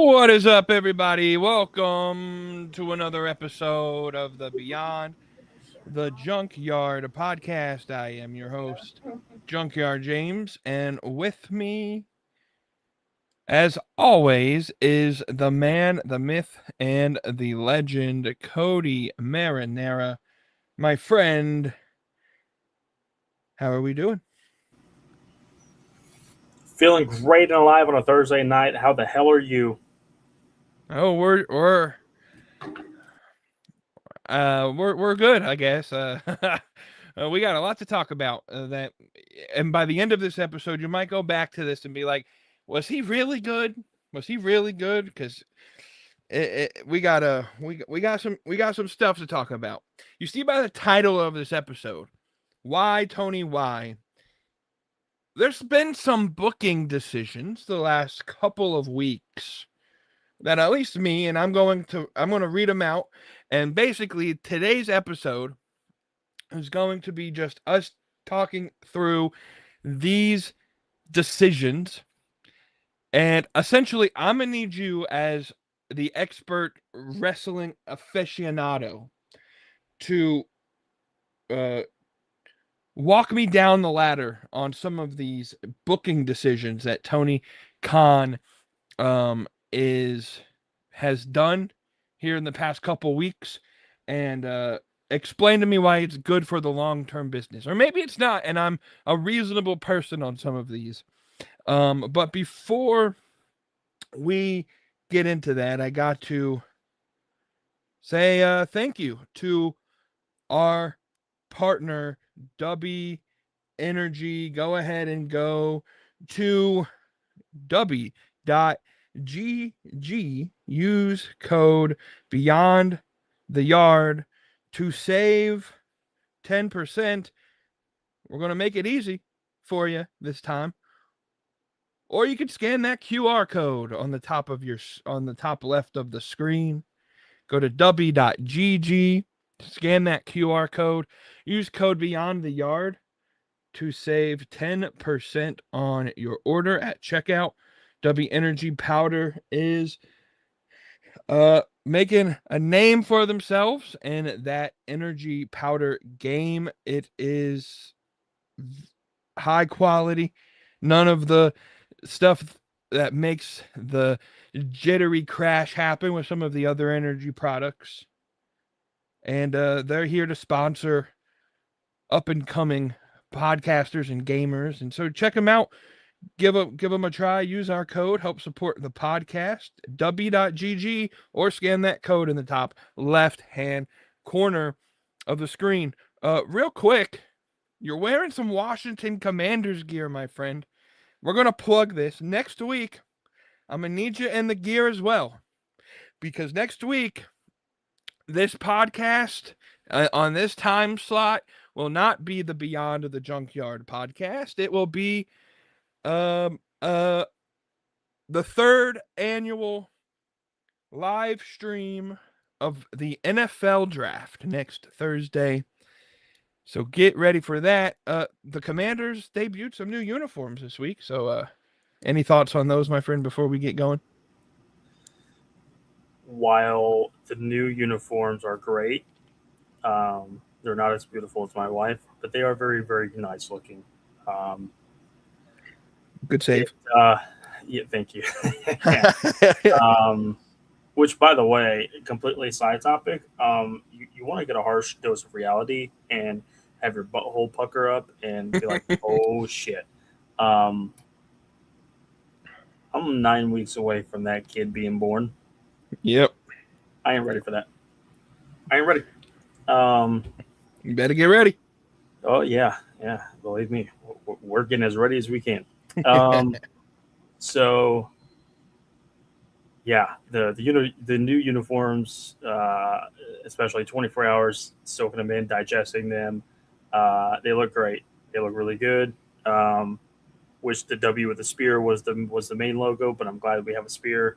What is up, everybody? Welcome to another episode of the Beyond The Junkyard podcast. I am your host, Junkyard James, and with me, as always, is the man, the myth, and the legend, Cody Marinara. My friend, how are we doing? Feeling great and alive on a Thursday night. How the hell are you? Oh, we're good, I guess. We got a lot to talk about. And by the end of this episode, you might go back to this and be like, "Was he really good? Was he really good?" Because we got some stuff to talk about. You see by the title of this episode, why Tony? Why? There's been some booking decisions the last couple of weeks that at least me, and I'm going to read them out. And basically, today's episode is going to be just us talking through these decisions. And essentially, I'm going to need you as the expert wrestling aficionado to walk me down the ladder on some of these booking decisions that Tony Khan has done here in the past couple weeks, and explain to me why it's good for the long-term business. Or maybe it's not, and I'm a reasonable person on some of these. But before we get into that, I got to say thank you to our partner, DARBY Energy. Go ahead and go to darby.gg. Use code Beyond the Yard to save 10%. We're going to make it easy for you this time. Or you can scan that QR code on the top left of the screen. Go to darby.gg, scan that QR code, use code Beyond the Yard to save 10% on your order at checkout. DARBY Energy Powder is making a name for themselves in that energy powder game. It is high quality. None of the stuff that makes the jittery crash happen with some of the other energy products. And they're here to sponsor up and coming podcasters and gamers. And so check them out. Give them a try. Use our code. Help support the podcast. darby.gg, or scan that code in the top left-hand corner of the screen. Real quick, you're wearing some Washington Commanders gear, my friend. We're going to plug this. Next week, I'm going to need you in the gear as well. Because next week, this podcast on this time slot will not be the Beyond the Junkyard podcast. It will be the third annual live stream of the NFL draft next Thursday. So get ready for that. The Commanders debuted some new uniforms this week. So any thoughts on those, my friend, before we get going? While the new uniforms are great, they're not as beautiful as my wife, but they are very, very nice looking. Good save. Yeah, thank you. Which, by the way, completely side topic. You want to get a harsh dose of reality and have your butthole pucker up and be like, "Oh shit." I'm 9 weeks away from that kid being born. Yep. I ain't ready for that. I ain't ready. You better get ready. Oh yeah. Believe me, we're getting as ready as we can. So yeah, the new uniforms, especially 24 hours soaking them in, digesting them, they look great. They look really good. Wish the W with the spear was the main logo, but I'm glad we have a spear.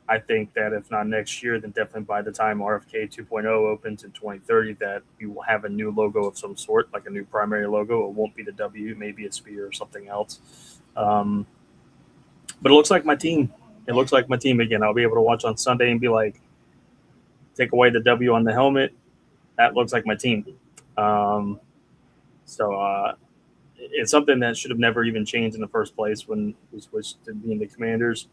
I think that if not next year, then definitely by the time RFK 2.0 opens in 2030, that we will have a new logo of some sort, like a new primary logo. It won't be the W, maybe a spear or something else. But it looks like my team. It looks like my team again. I'll be able to watch on Sunday and be like, take away the W on the helmet. That looks like my team. Um, so it's something that should have never even changed in the first place when we switched to being the Commanders.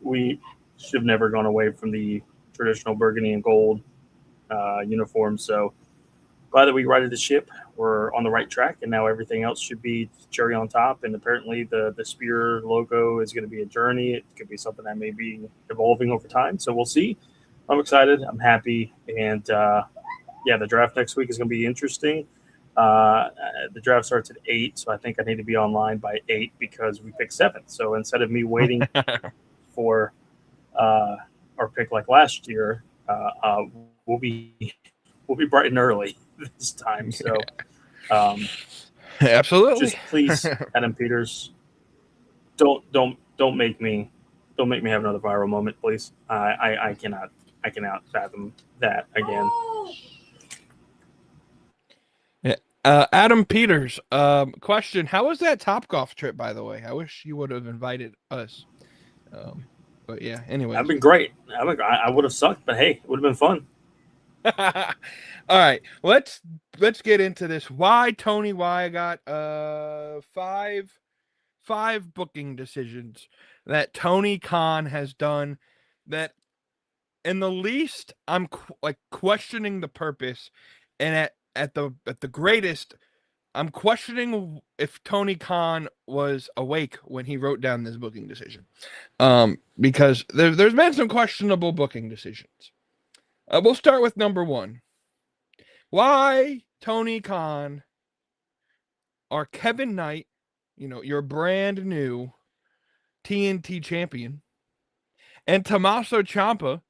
We should have never gone away from the traditional burgundy and gold uniform. So glad that we righted the ship. We're on the right track, and now everything else should be cherry on top. And apparently, the spear logo is going to be a journey. It could be something that may be evolving over time. So we'll see. I'm excited. I'm happy, and yeah, the draft next week is going to be interesting. The draft starts at 8, so I think I need to be online by 8 because we picked 7. So instead of me waiting for our pick like last year, we'll be bright and early this time. So absolutely, just please, Adam Peters, don't make me have another viral moment, please. I cannot fathom that again. Adam Peters, question: how was that Topgolf trip, by the way? I wish you would have invited us. But yeah, anyway, I've been great. I would have sucked, but hey, it would have been fun. All right, let's get into this. Why Tony? Why I got five booking decisions that Tony Khan has done that, in the least, I'm questioning the purpose, and at the greatest, I'm questioning if Tony Khan was awake when he wrote down this booking decision, because there's been some questionable booking decisions. We'll start with number 1. Why Tony Khan are Kevin Knight, your brand new TNT champion, and Tommaso Ciampa,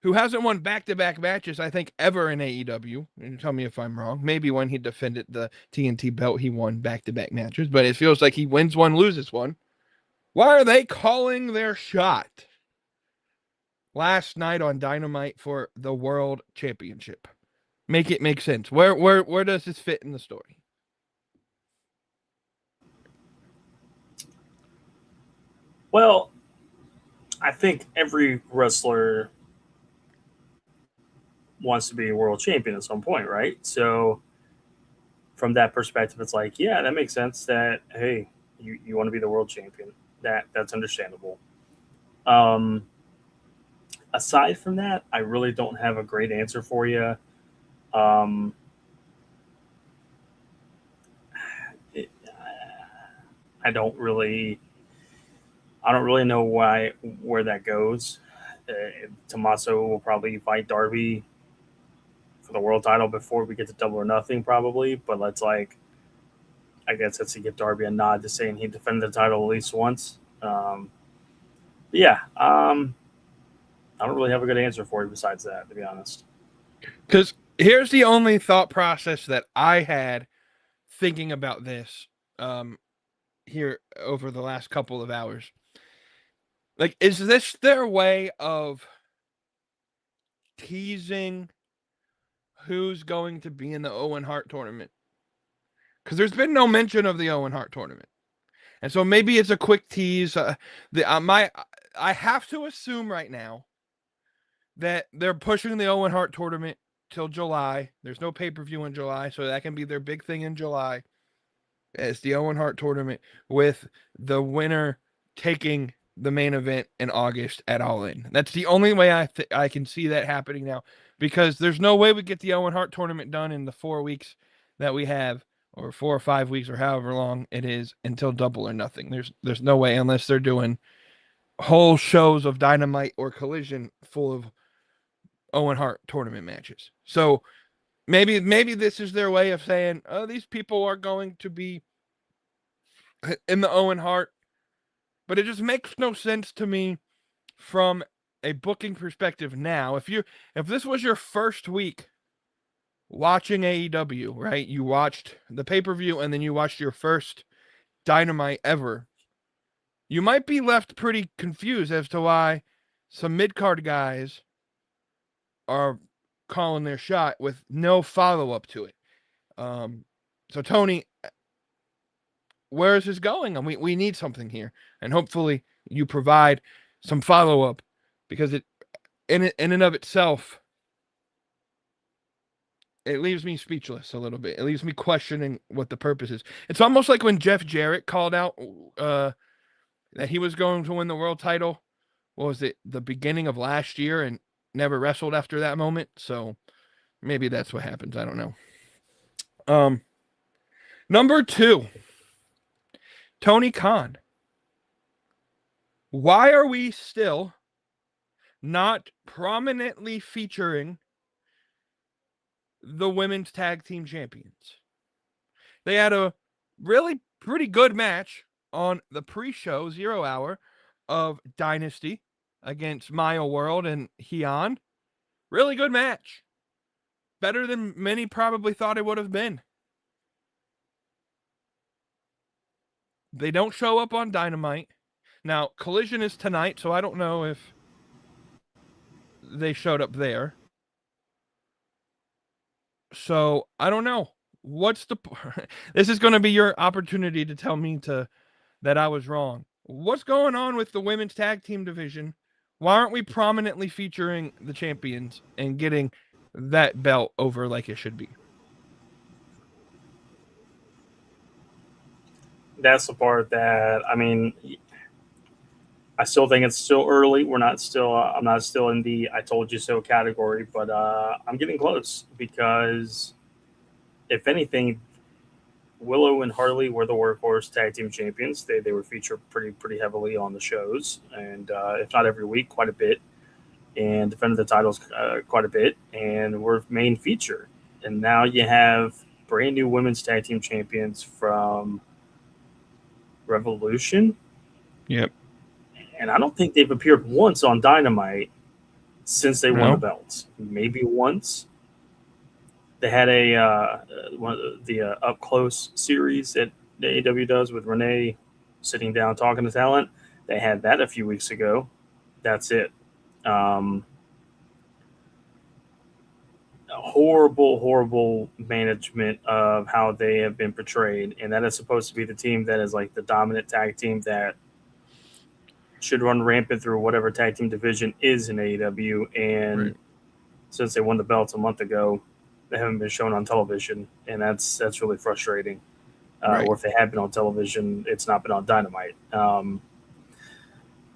who hasn't won back-to-back matches, I think, ever in AEW. And tell me if I'm wrong. Maybe when he defended the TNT belt, he won back-to-back matches, but it feels like he wins one, loses one. Why are they calling their shot last night on Dynamite for the World Championship? Make it make sense. Where does this fit in the story? Well, I think every wrestler wants to be a world champion at some point, right? So from that perspective, it's like, yeah, that makes sense that, hey, you want to be the world champion. That's understandable. Um, Aside from that, I really don't have a great answer for you. Um, it, I don't really know where that goes. Tommaso will probably fight Darby for the world title before we get to Double or Nothing, probably. But I guess that's to give Darby a nod to saying he defended the title at least once. Yeah, I don't really have a good answer for you besides that, to be honest. Because here's the only thought process that I had thinking about this here over the last couple of hours. Like, is this their way of teasing who's going to be in the Owen Hart tournament? Because there's been no mention of the Owen Hart tournament. And so maybe it's a quick tease. I have to assume right now that they're pushing the Owen Hart tournament till July. There's no pay-per-view in July, so that can be their big thing in July. It's the Owen Hart tournament with the winner taking the main event in August at All In. That's the only way I can see that happening now, because there's no way we get the Owen Hart tournament done in the 4 weeks that we have, or 4 or 5 weeks, or however long it is, until Double or Nothing. There's no way, unless they're doing whole shows of Dynamite or Collision full of Owen Hart tournament matches. So maybe this is their way of saying, oh, these people are going to be in the Owen Hart. But it just makes no sense to me from a booking perspective now. If this was your first week watching AEW, right? You watched the pay-per-view and then you watched your first Dynamite ever. You might be left pretty confused as to why some mid-card guys are calling their shot with no follow-up to it. So Tony, where is this going? And we need something here. And hopefully you provide some follow-up, because it in and of itself, it leaves me speechless a little bit. It leaves me questioning what the purpose is. It's almost like when Jeff Jarrett called out that he was going to win the world title. What was it, the beginning of last year, and never wrestled after that moment? So maybe that's what happens. I don't know. Number 2, Tony Khan. Why are we still not prominently featuring the women's tag team champions? They had a really pretty good match on the pre-show 0 hour of Dynasty against Maya World and Heian. Really good match. Better than many probably thought it would have been. They don't show up on Dynamite. Now, Collision is tonight, so I don't know if they showed up there. So, I don't know. What's the This is going to be your opportunity to tell me that I was wrong. What's going on with the women's tag team division? Why aren't we prominently featuring the champions and getting that belt over like it should be? That's the part that, I mean, I still think it's still early. We're not still. I'm not still in the "I told you so" category, but I'm getting close because, if anything, Willow and Harley were the workhorse tag team champions. They were featured pretty heavily on the shows, and if not every week, quite a bit, and defended the titles quite a bit, and were main feature. And now you have brand new women's tag team champions from Revolution. Yep. And I don't think they've appeared once on Dynamite since they won the belts. Maybe once. They had one of the up close series that the AEW does with Renee sitting down talking to talent. They had that a few weeks ago. That's it. Horrible management of how they have been portrayed, and that is supposed to be the team that is like the dominant tag team that should run rampant through whatever tag team division is in AEW. And since they won the belts a month ago, they haven't been shown on television, and that's really frustrating. Or if they have been on television, it's not been on Dynamite.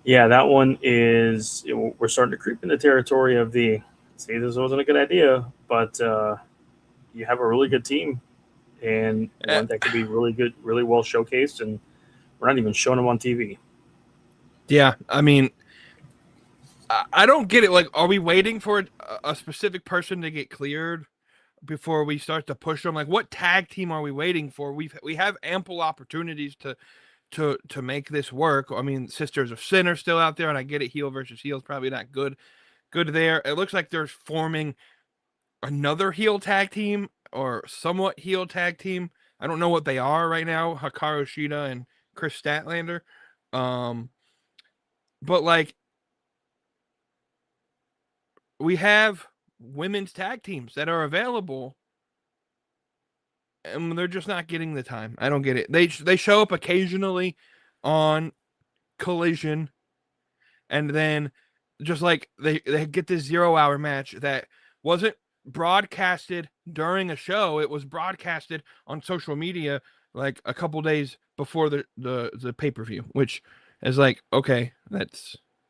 Yeah, that one is. We're starting to creep into territory of the. See, this wasn't a good idea, but you have a really good team, and one that could be really good, really well showcased, and we're not even showing them on TV. Yeah, I mean, I don't get it. Like, are we waiting for a specific person to get cleared before we start to push them? Like, what tag team are we waiting for? We have ample opportunities to make this work. I mean, Sisters of Sin are still out there, and I get it. Heel versus heel is probably not good there. It looks like they're forming another heel tag team or somewhat heel tag team. I don't know what they are right now. Hikaru Shida and Chris Statlander. But like, we have women's tag teams that are available, and they're just not getting the time. I don't get it. They show up occasionally on Collision, and then just like they get this 0 hour match that wasn't broadcasted during a show. It was broadcasted on social media like a couple days before the pay-per-view, which is like, okay, that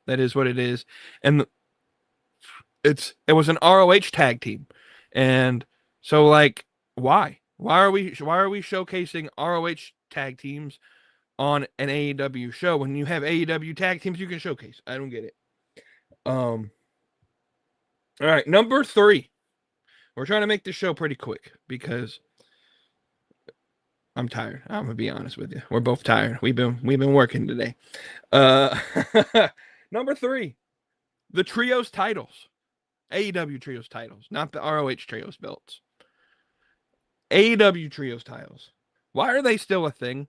is what it is. And it was an ROH tag team. And so like, why are we showcasing ROH tag teams on an AEW show when you have AEW tag teams you can showcase? I don't get it. All right, number 3. We're trying to make this show pretty quick because I'm tired. I'm gonna be honest with you. We're both tired. We've been working today. Number 3, the trios titles, AEW trios titles, not the ROH trios belts. AEW trios titles. Why are they still a thing?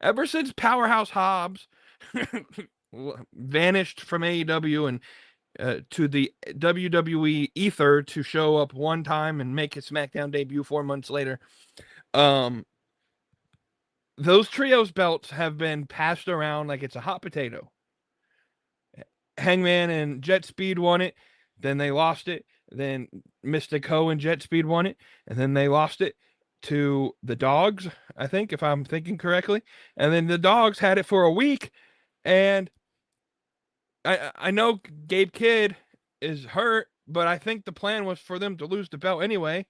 Ever since Powerhouse Hobbs vanished from AEW and to the WWE ether to show up one time and make his SmackDown debut 4 months later, the those trios belts have been passed around like it's a hot potato. Hangman and Jet Speed won it, then they lost it. Then Mystico and Jet Speed won it, and then they lost it to the Dogs, I think, if I'm thinking correctly. And then the Dogs had it for a week, and I know Gabe Kidd is hurt, but I think the plan was for them to lose the belt anyway.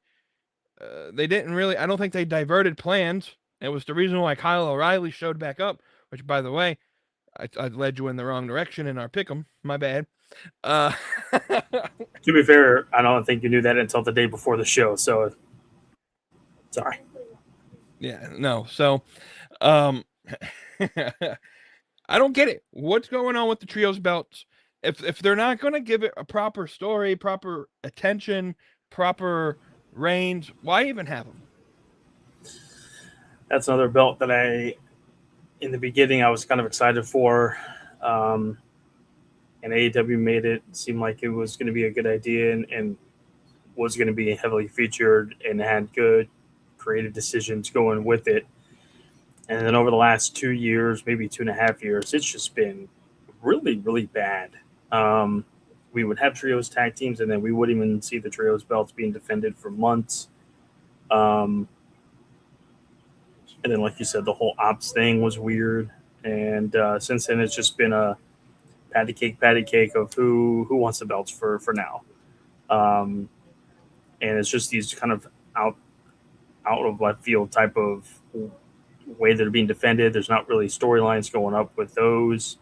They didn't really. I don't think they diverted plans. It was the reason why Kyle O'Reilly showed back up. Which, by the way, I led you in the wrong direction in our pick'em. My bad. To be fair, I don't think you knew that until the day before the show. So, sorry. Yeah, no. So, I don't get it. What's going on with the trios belts? If they're not going to give it a proper story, proper attention, proper reigns, why even have them? That's another belt that in the beginning, I was kind of excited for. And AEW made it seem like it was going to be a good idea and was going to be heavily featured and had good creative decisions going with it. And then over the last 2 years, maybe 2.5 years, it's just been really, really bad. We would have trios tag teams, and then we wouldn't even see the trios belts being defended for months. And then, like you said, the whole ops thing was weird. And since then, it's just been a patty cake of who wants the belts for now. And it's just these kind of out of left field type of way that are being defended. There's not really storylines going up with those.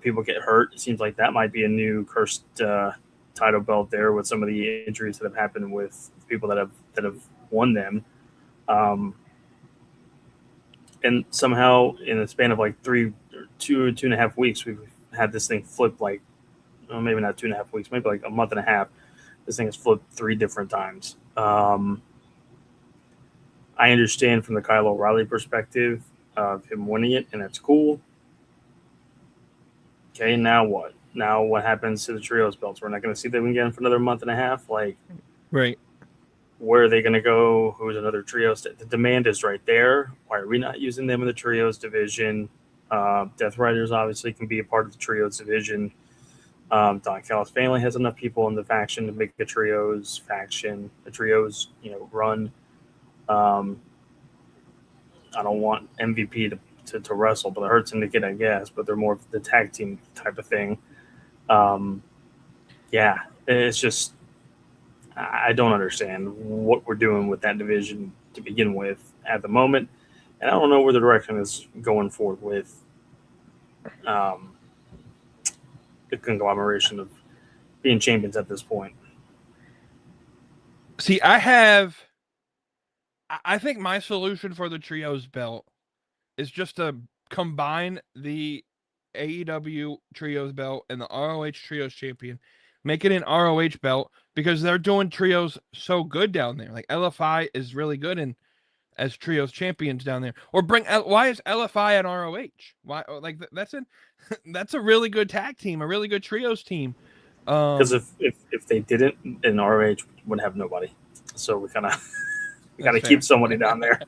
People get hurt. It seems like that might be a new cursed title belt there with some of the injuries that have happened with people that have won them. And somehow in the span of like 2.5 weeks, we've had this thing flip like, maybe not 2.5 weeks, maybe like a month and a half. This thing has flipped 3 different times. I understand from the Kyle O'Reilly perspective of him winning it, and that's cool. Okay, now what? Now what happens to the trios belts? We're not going to see them again for another month and a half. Like, right? Where are they going to go? Who's another trios? The demand is right there. Why are we not using them in the trios division? Death Riders obviously can be a part of the trios division. Don Callis family has enough people in the faction to make a trios faction, a trios run. I don't want MVP to wrestle, but the Hurt Syndicate, I guess, but they're more of the tag team type of thing. Yeah, it's just, I don't understand what we're doing with that division to begin with at the moment. And I don't know where the direction is going forward with the conglomeration of being champions at this point. See, I think my solution for the trios belt is just to combine the AEW trios belt and the ROH trios champion, make it an ROH belt, because they're doing trios so good down there. Like LFI is really good in as trios champions down there. Or why is LFI at ROH? Why, like, that's a really good tag team, a really good trios team. Because if they didn't, then ROH would have nobody. So we kind of got to keep somebody down there.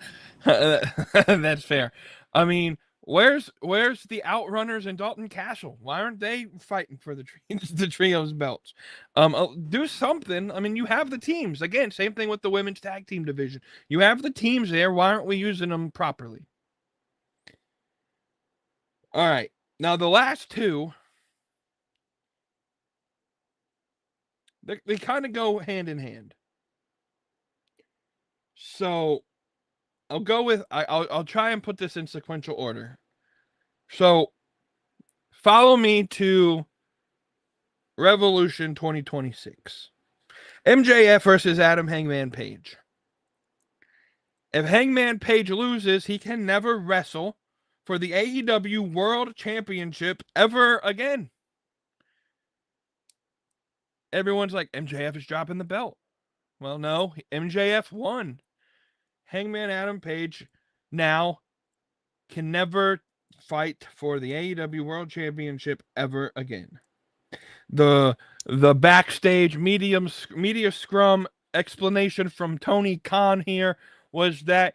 That's fair. I mean, where's the Outrunners and Dalton Castle? Why aren't they fighting for the trios belts? Do something. I mean, you have the teams. Again, same thing with the women's tag team division. You have the teams there. Why aren't we using them properly? All right. Now the last two, they kind of go hand in hand. So I'll go with I'll try and put this in sequential order. So follow me to Revolution 2026. MJF versus Adam Hangman Page. If Hangman Page loses, he can never wrestle for the AEW World Championship ever again. Everyone's like, MJF is dropping the belt. Well, no, MJF won. Hangman Adam Page now can never fight for the AEW World Championship ever again. The backstage media scrum explanation from Tony Khan here was that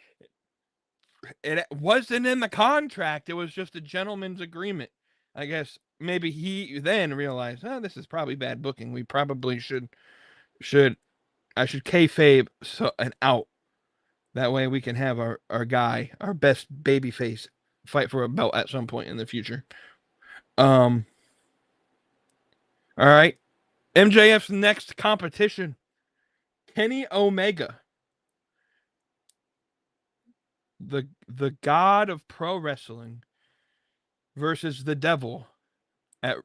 it wasn't in the contract. It was just a gentleman's agreement. I guess maybe he then realized, oh, this is probably bad booking. We probably should I should kayfabe an out. That way we can have our guy, our best babyface, fight for a belt at some point in the future. All right. MJF's next competition, Kenny Omega, the god of pro wrestling, versus the devil at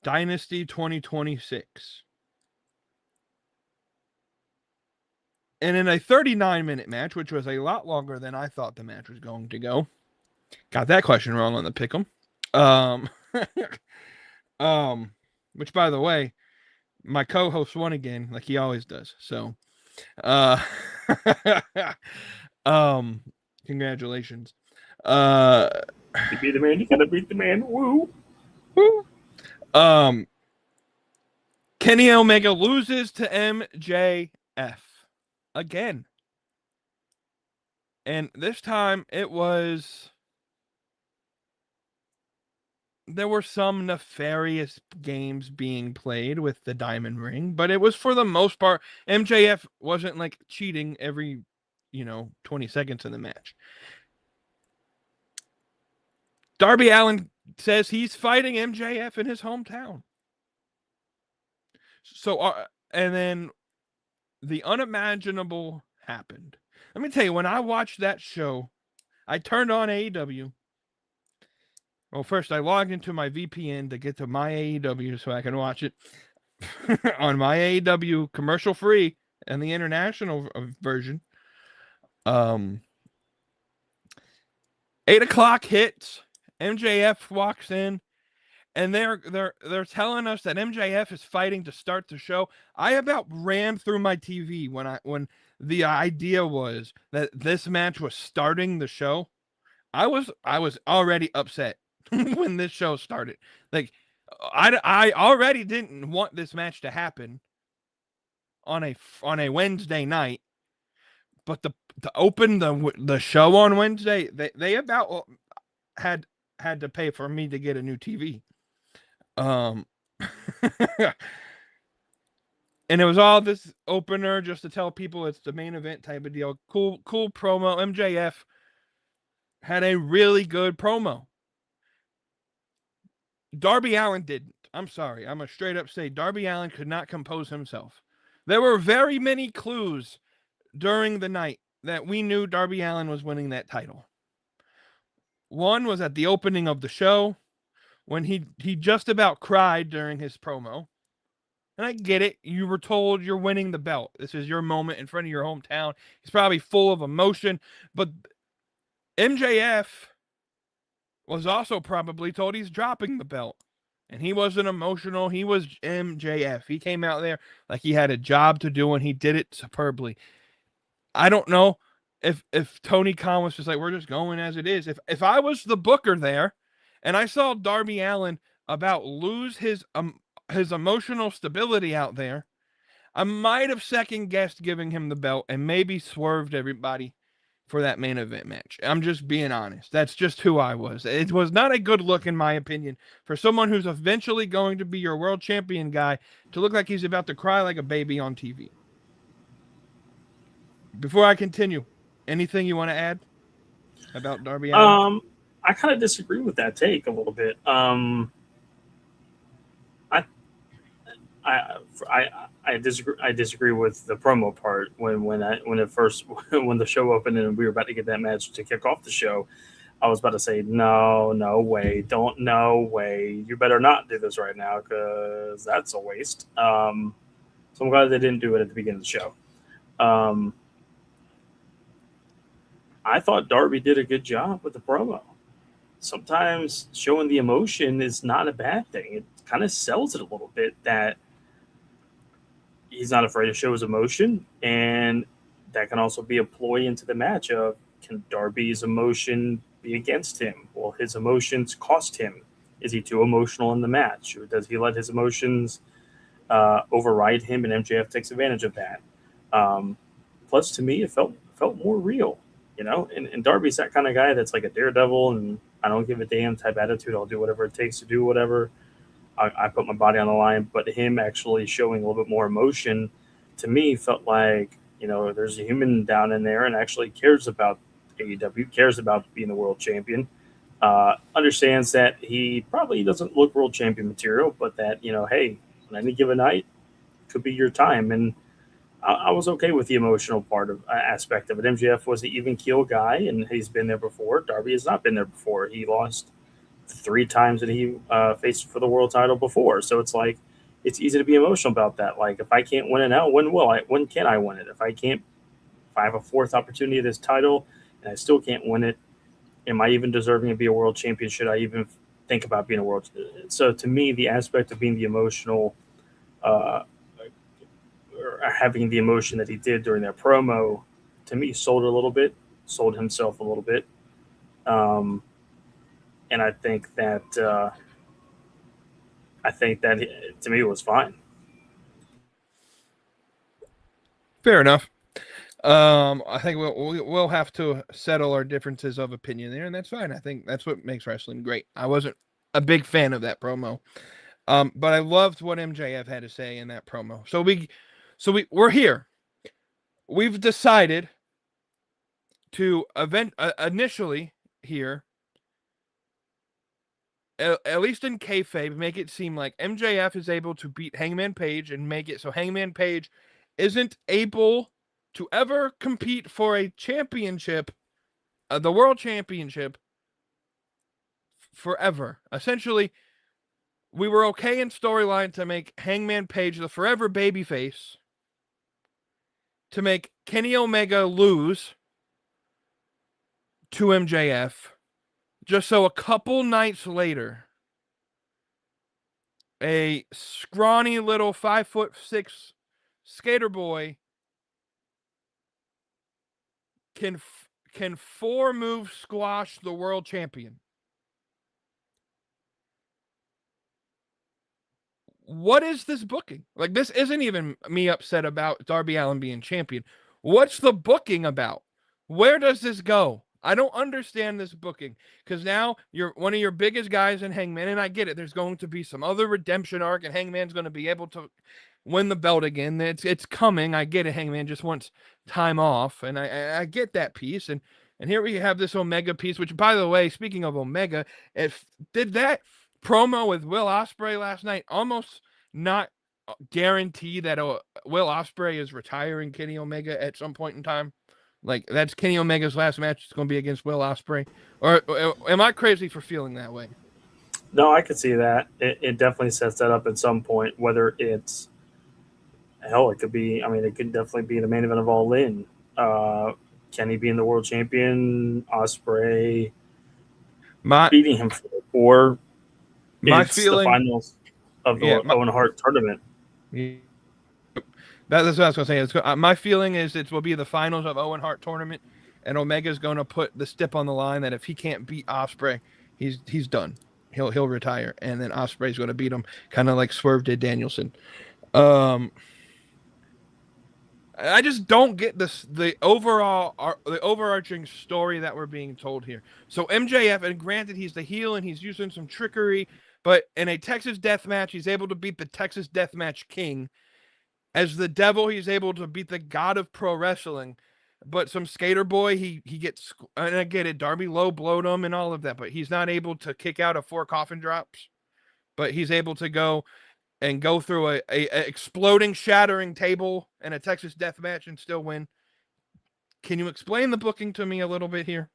Dynasty 2026. And in a 39-minute match, which was a lot longer than I thought the match was going to go. Got that question wrong on the pick'em. Which, by the way, my co-host won again, like he always does. So, congratulations. You beat the man, you gotta beat the man. Woo. Woo. Kenny Omega loses to MJF again. And this time there were some nefarious games being played with the diamond ring, but it was for the most part, MJF wasn't like cheating every, 20 seconds in the match. Darby Allin says he's fighting MJF in his hometown. So, and then the unimaginable happened. Let me tell you, when I watched that show, I turned on AEW. Well, first I logged into my VPN to get to my AEW so I can watch it on my AEW commercial free and the international version. 8 o'clock hits. MJF walks in, and they're telling us that MJF is fighting to start the show. I about ran through my TV when the idea was that this match was starting the show. I was already upset when this show started. Like, I already didn't want this match to happen on a Wednesday night, but to open the show on Wednesday, they about had to pay for me to get a new TV. And it was all this opener just to tell people it's the main event type of deal. Cool promo. MJF had a really good promo. Darby Allin didn't. I'm sorry. I'm a straight up say Darby Allin could not compose himself. There were very many clues during the night that we knew Darby Allin was winning that title. One was at the opening of the show when he just about cried during his promo. And I get it. You were told you're winning the belt. This is your moment in front of your hometown. He's probably full of emotion. But MJF was also probably told he's dropping the belt. And he wasn't emotional. He was MJF. He came out there like he had a job to do, and he did it superbly. I don't know if Tony Khan was just like, we're just going as it is. If I was the booker there and I saw Darby Allin about lose his emotional stability out there, I might have second-guessed giving him the belt and maybe swerved everybody for that main event match. I'm just being honest. That's just who I was. It was not a good look, in my opinion, for someone who's eventually going to be your world champion guy to look like he's about to cry like a baby on TV. Before I continue, anything you want to add about Darby Allin? I kind of disagree with that take a little bit. I disagree with the promo part when the show opened and we were about to get that match to kick off the show. I was about to say no way, no way, you better not do this right now because that's a waste. So I'm glad they didn't do it at the beginning of the show. I thought Darby did a good job with the promo. Sometimes showing the emotion is not a bad thing. It kind of sells it a little bit that he's not afraid to show his emotion, and that can also be a ploy into the match of, can Darby's emotion be against him? Will his emotions cost him? Is he too emotional in the match? Or does he let his emotions override him, and MJF takes advantage of that? Plus, to me, it felt more real. And Darby's that kind of guy that's like a daredevil, and I don't give a damn type attitude. I'll do whatever it takes to do whatever. I put my body on the line. But him actually showing a little bit more emotion to me felt like, there's a human down in there and actually cares about AEW, cares about being the world champion. Understands that he probably doesn't look world champion material, but that, hey, on any given night could be your time. And I was okay with the emotional part of aspect of it. MJF was the even keel guy, and he's been there before. Darby has not been there before. He lost 3 times that he faced for the world title before. So it's like it's easy to be emotional about that. Like if I can't win it now, when will I? When can I win it? If I have a fourth opportunity of this title and I still can't win it, am I even deserving to be a world champion? Should I even think about being a world? So to me, the aspect of being the emotional. Or having the emotion that he did during that promo, to me, sold a little bit, sold himself a little bit, and I think that to me it was fine. Fair enough. I think we'll have to settle our differences of opinion there, and that's fine. I think that's what makes wrestling great. I wasn't a big fan of that promo, but I loved what MJF had to say in that promo. So we're here. We've decided to initially here, at least in kayfabe, make it seem like MJF is able to beat Hangman Page and make it so Hangman Page isn't able to ever compete for a championship, the world championship, forever. Essentially, we were okay in storyline to make Hangman Page the forever babyface, to make Kenny Omega lose to MJF, just so a couple nights later, a scrawny little 5'6" skater boy can 4-move squash the world champion. What is this booking? Like, this isn't even me upset about Darby Allin being champion. What's the booking about? Where does this go? I don't understand this booking, because now you're one of your biggest guys in Hangman, and I get it. There's going to be some other redemption arc, and Hangman's going to be able to win the belt again. It's coming. I get it. Hangman just wants time off, and I get that piece. And here we have this Omega piece, which, by the way, speaking of Omega, did that promo with Will Ospreay last night almost not guarantee that Will Ospreay is retiring Kenny Omega at some point in time? Like, that's Kenny Omega's last match. It's going to be against Will Ospreay. Or am I crazy for feeling that way? No, I could see that. It definitely sets that up at some point. Whether it's it could be. I mean, it could definitely be the main event of All In. Kenny being the world champion, Ospreay beating him, or it's the finals of the Owen Hart tournament. Yeah. That's what I was going to say. My feeling is it will be the finals of Owen Hart tournament, and Omega's going to put the stip on the line that if he can't beat Ospreay, he's done. He'll retire, and then Ospreay's going to beat him, kind of like Swerve did Danielson. I just don't get the overarching story that we're being told here. So MJF, and granted he's the heel and he's using some trickery, but in a Texas death match, he's able to beat the Texas Deathmatch King. As the devil, he's able to beat the god of pro wrestling. But some skater boy, he gets, and I get it, Darby low blowed him and all of that, but he's not able to kick out of 4 coffin drops. But he's able to go through a exploding, shattering table in a Texas death match and still win. Can you explain the booking to me a little bit here?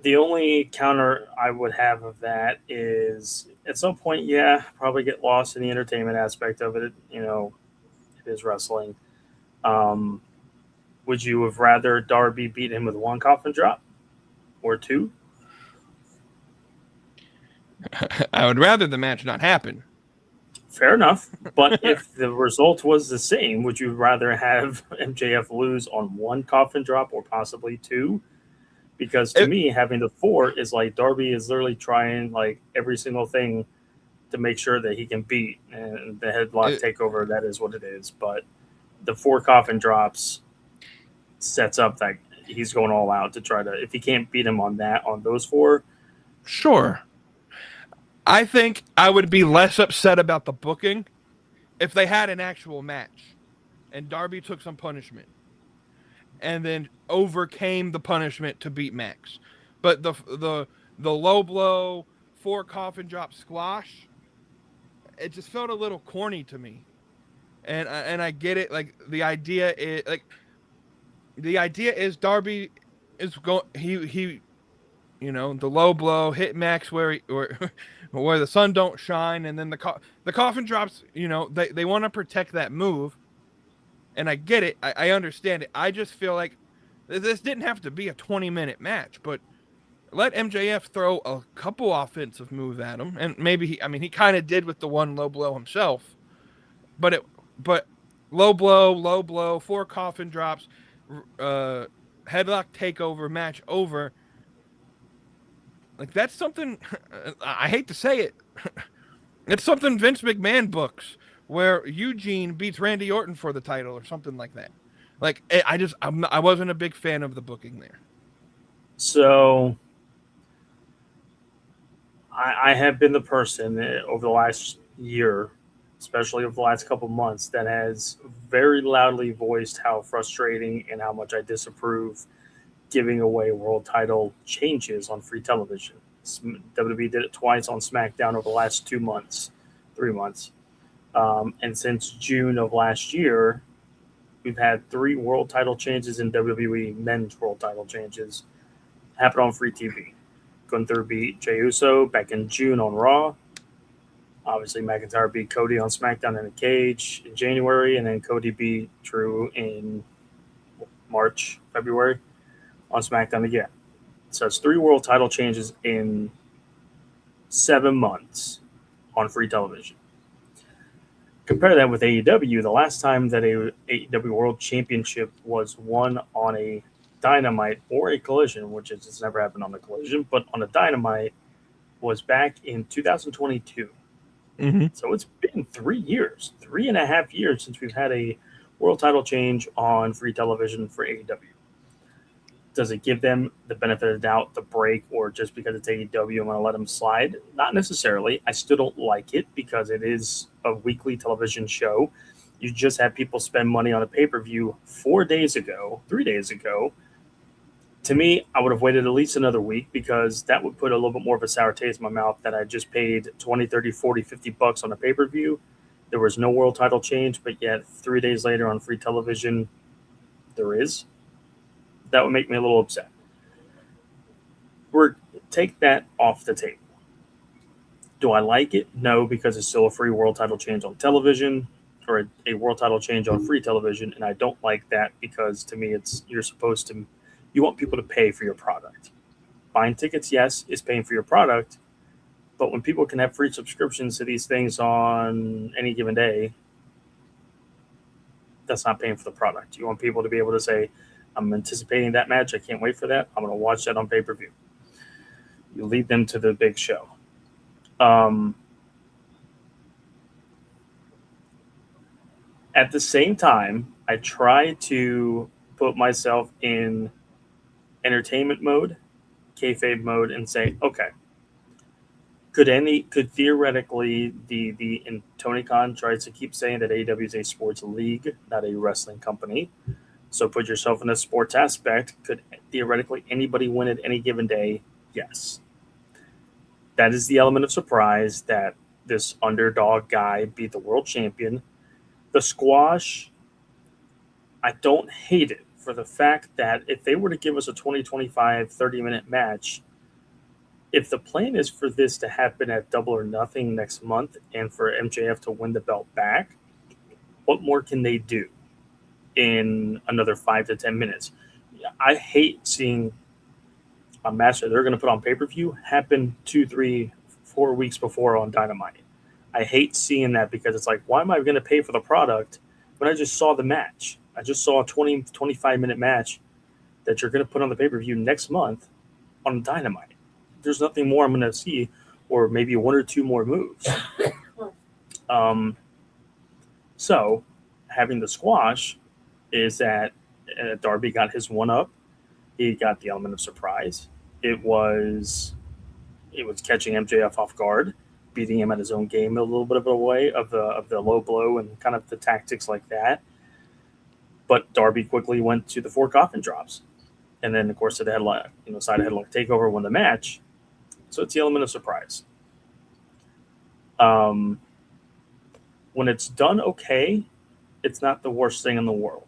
The only counter I would have of that is at some point, probably get lost in the entertainment aspect of it. It is wrestling. Would you have rather Darby beat him with 1 coffin drop or 2? I would rather the match not happen. Fair enough. But if the result was the same, would you rather have MJF lose on 1 coffin drop or possibly 2? Because to me, having the 4 is like Darby is literally trying like every single thing to make sure that he can beat, and the headlock takeover, that is what it is. But the 4 coffin drops, sets up that he's going all out to try to, if he can't beat him on those four. Sure. I think I would be less upset about the booking if they had an actual match and Darby took some punishment and then overcame the punishment to beat Max. But the low blow, 4 coffin drop squash, it just felt a little corny to me. And I get it. Like the idea is Darby is going he the low blow hit Max where the sun don't shine, and then the coffin drops. They want to protect that move, and I get it. I understand it. I just feel like this didn't have to be a 20-minute match, but let MJF throw a couple offensive moves at him, and maybe he kind of did with the one low blow himself, but low blow, 4 coffin drops, headlock takeover, match over. Like, that's something, I hate to say it, it's something Vince McMahon books, where Eugene beats Randy Orton for the title or something like that. Like, I wasn't a big fan of the booking there. So, I have been the person over the last year, especially over the last couple months, that has very loudly voiced how frustrating and how much I disapprove giving away world title changes on free television. WWE did it twice on SmackDown over the last 3 months. And since June of last year, we've had 3 world title changes in WWE men's world title changes happen on free TV. Gunther beat Jey Uso back in June on Raw. Obviously, McIntyre beat Cody on SmackDown in a cage in January, and then Cody beat Drew in February on SmackDown again. So it's 3 world title changes in 7 months on free television. Compare that with AEW. The last time that a AEW World Championship was won on a Dynamite or a Collision, which has never happened on the Collision, but on a Dynamite, was back in 2022. Mm-hmm. So it's been 3 years, 3.5 years since we've had a world title change on free television for AEW. Does it give them the benefit of the doubt, the break, or just because it's AEW, I'm going to let them slide? Not necessarily. I still don't like it because it is a weekly television show. You just had people spend money on a pay-per-view 3 days ago. To me, I would have waited at least another week because that would put a little bit more of a sour taste in my mouth that I just paid 20, 30, 40, 50 bucks on a pay-per-view. There was no world title change, but yet 3 days later on free television, there is. That would make me a little upset. Take that off the table. Do I like it? No, because it's still a free world title change on television, or a world title change on free television, and I don't like that because to me you want people to pay for your product. Buying tickets, yes, is paying for your product, but when people can have free subscriptions to these things on any given day, that's not paying for the product. You want people to be able to say, I'm anticipating that match. I can't wait for that. I'm going to watch that on pay-per-view. You lead them to the big show. At the same time, I try to put myself in entertainment mode, kayfabe mode, and say, okay, could theoretically and Tony Khan tries to keep saying that AEW is a sports league, not a wrestling company. So put yourself in the sports aspect. Could theoretically anybody win at any given day? Yes. That is the element of surprise that this underdog guy beat the world champion. The squash, I don't hate it for the fact that if they were to give us a 20, 25, 30-minute match, if the plan is for this to happen at Double or Nothing next month and for MJF to win the belt back, what more can they do in another 5 to 10 minutes? I hate seeing a match that they're going to put on pay-per-view happen 2, 3, 4 weeks before on Dynamite. I hate seeing that because it's like, why am I going to pay for the product when I just saw the match? I just saw a 20, 25-minute match that you're going to put on the pay-per-view next month on Dynamite. There's nothing more I'm going to see, or maybe 1 or 2 more moves. So having the squash is that Darby got his one up. He got the element of surprise. It was catching MJF off guard, beating him at his own game a little bit of a way of the low blow and kind of the tactics like that. But Darby quickly went to the 4 coffin drops, and then of course to the headlock, side headlock takeover, won the match. So it's the element of surprise. When it's done okay, it's not the worst thing in the world.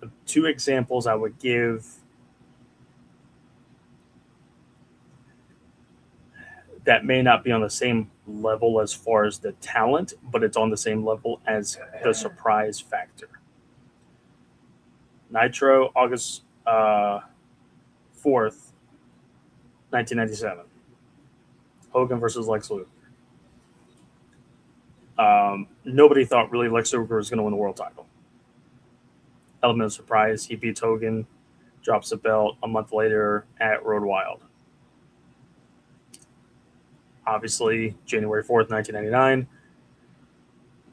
The 2 examples I would give that may not be on the same level as far as the talent, but it's on the same level as the surprise factor. Nitro, August 4th, 1997. Hogan versus Lex Luger. Nobody thought really Lex Luger was going to win the world title. Element of surprise, he beats Hogan, drops the belt a month later at Road Wild. Obviously, January 4th, 1999,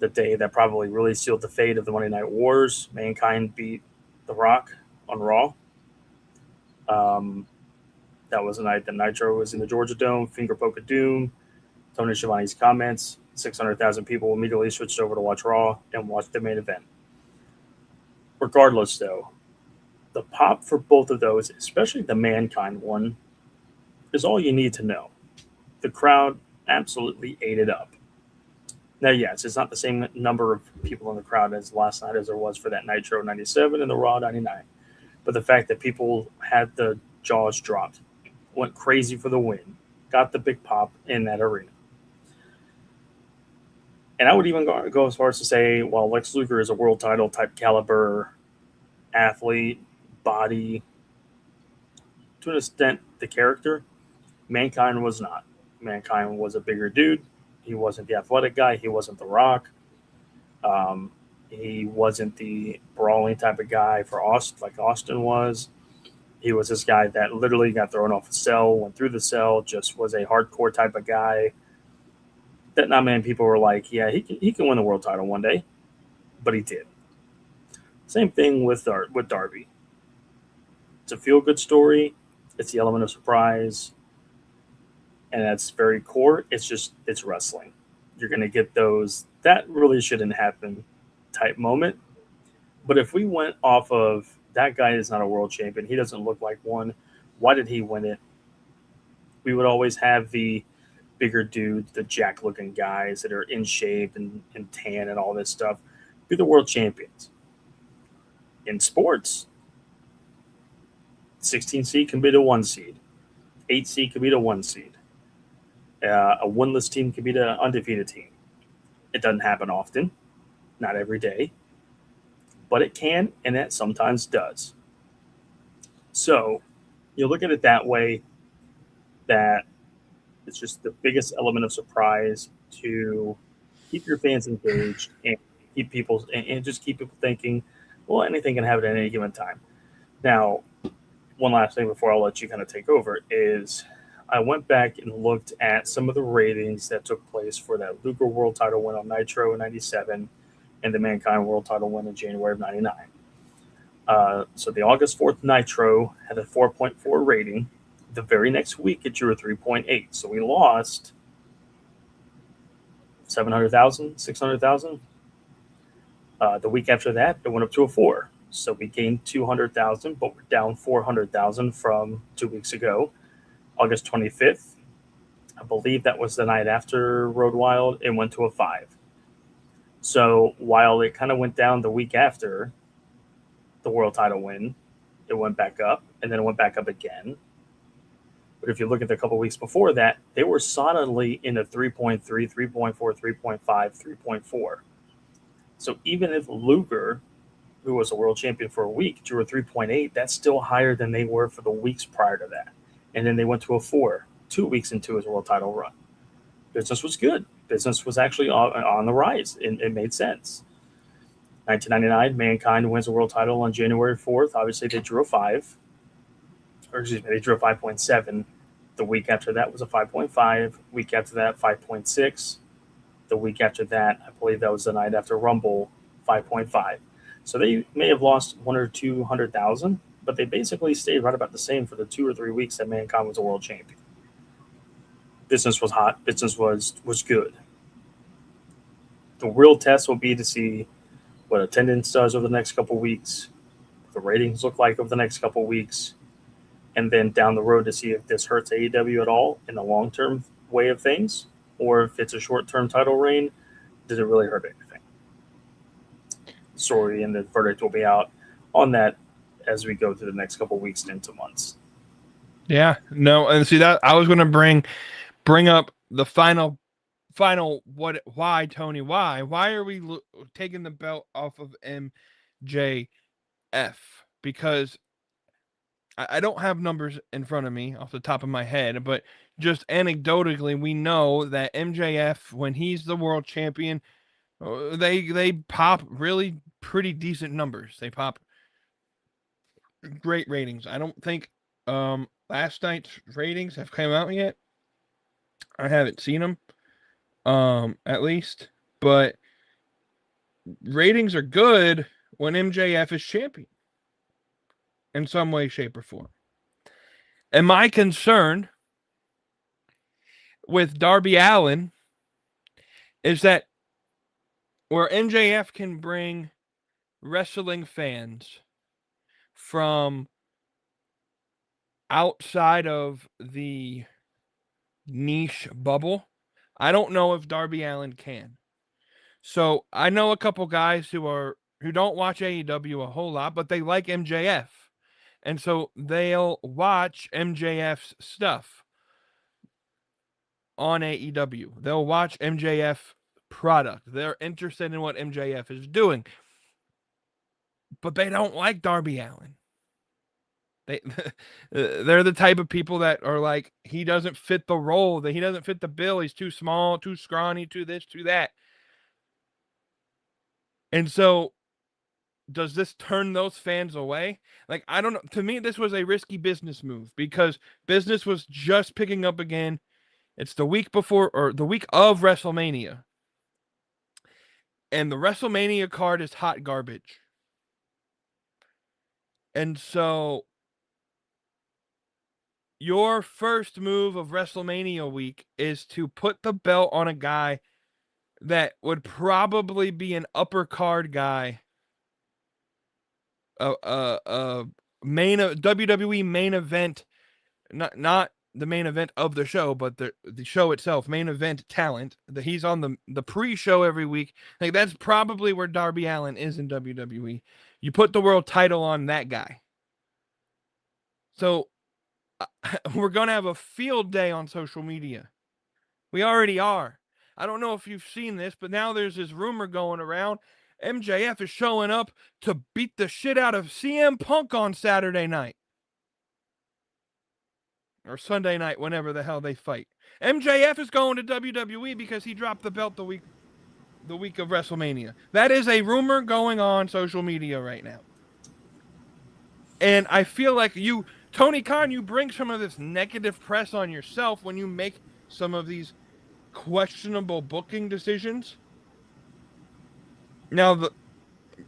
the day that probably really sealed the fate of the Monday Night Wars. Mankind beat The Rock on Raw. That was the night that Nitro was in the Georgia Dome. Finger poke of doom. Tony Schiavone's comments. 600,000 people immediately switched over to watch Raw and watch the main event. Regardless, though, the pop for both of those, especially the Mankind one, is all you need to know. The crowd absolutely ate it up. Now, yes, it's not the same number of people in the crowd as last night as there was for that Nitro 97 and the Raw 99. But the fact that people had the jaws dropped, went crazy for the win, got the big pop in that arena. And I would even go as far as to say, while Lex Luger is a world title type caliber athlete, body, to an extent, the character, Mankind was not. Mankind was a bigger dude. He wasn't the athletic guy. He wasn't The Rock. He wasn't the brawling type of guy for Austin, like Austin was. He was this guy that literally got thrown off a cell, went through the cell, just was a hardcore type of guy. That not many people were like, yeah, he can win the world title one day, but he did. Same thing with Darby. It's a feel-good story. It's the element of surprise. And that's very core. It's wrestling. You're going to get those, that really shouldn't happen type moment. But if we went off of, that guy is not a world champion, he doesn't look like one, why did he win it? We would always have the bigger dudes, the jack-looking guys that are in shape and tan and all this stuff, be the world champions. In sports, 16 seed can be the 1 seed. 8 seed can be the 1 seed. A winless team can be the undefeated team. It doesn't happen often, not every day, but it can, and that sometimes does. So you look at it that way, that it's just the biggest element of surprise to keep your fans engaged and keep people and just keep people thinking, well, anything can happen at any given time. Now, one last thing before I'll let you kind of take over is I went back and looked at some of the ratings that took place for that Luger world title win on Nitro in 97 and the Mankind world title win in January of 99. So the August 4th Nitro had a 4.4 rating. The very next week, it drew a 3.8. So we lost 700,000, 600,000. The week after that, it went up to a 4. So we gained 200,000, but we're down 400,000 from 2 weeks ago. August 25th, I believe that was the night after Road Wild, it went to a 5. So while it kind of went down the week after the world title win, it went back up, and then it went back up again. But if you look at the couple weeks before that, they were solidly in a 3.3, 3.4, 3.5, 3.4. So even if Luger, who was a world champion for a week, drew a 3.8, that's still higher than they were for the weeks prior to that. And then they went to a 4 2 weeks into his world title run. Business was good. Business was actually on the rise. It made sense. 1999, Mankind wins the world title on January 4th. Obviously, they drew a 5. Or excuse me, they drew a 5.7. The week after that was a 5.5. Week after that, 5.6. The week after that, I believe that was the night after Rumble, 5.5. So they may have lost 1 or 200,000, but they basically stayed right about the same for the 2 or 3 weeks that Mankind was a world champion. Business was hot. Business was good. The real test will be to see what attendance does over the next couple of weeks, what the ratings look like over the next couple of weeks, and then down the road to see if this hurts AEW at all in the long term way of things, or if it's a short term title reign, does it really hurt anything? The story and the verdict will be out on that as we go through the next couple of weeks and into months. Yeah, no, and see that I was going to bring up the final why Tony, why are we taking the belt off of MJF? Because I don't have numbers in front of me off the top of my head, but just anecdotally, we know that MJF, when he's the world champion, they pop really pretty decent numbers. They pop great ratings. I don't think last night's ratings have come out yet. I haven't seen them, at least, but ratings are good when MJF is champion in some way, shape, or form. And my concern with Darby Allin is that where MJF can bring wrestling fans from outside of the niche bubble, I don't know if Darby Allin can. So I know a couple guys who don't watch AEW a whole lot, but they like MJF. And so they'll watch MJF's stuff on AEW. They'll watch MJF product. They're interested in what MJF is doing. But they don't like Darby Allin. They're the type of people that are like, he doesn't fit the role, that he doesn't fit the bill. He's too small, too scrawny, too this, too that. And so does this turn those fans away? Like, I don't know. To me, this was a risky business move because business was just picking up again. It's the week before or the week of WrestleMania. And the WrestleMania card is hot garbage. And so your first move of WrestleMania week is to put the belt on a guy that would probably be an upper card guy, WWE main event, not the main event of the show, but the show itself, main event talent. That he's on the pre-show every week. Like, that's probably where Darby Allin is in WWE. You put the world title on that guy. So we're going to have a field day on social media. We already are. I don't know if you've seen this, but now there's this rumor going around. MJF is showing up to beat the shit out of CM Punk on Saturday night. Or Sunday night, whenever the hell they fight. MJF is going to WWE because he dropped the belt the week of WrestleMania. That is a rumor going on social media right now. And I feel like Tony Khan, you bring some of this negative press on yourself when you make some of these questionable booking decisions. Now,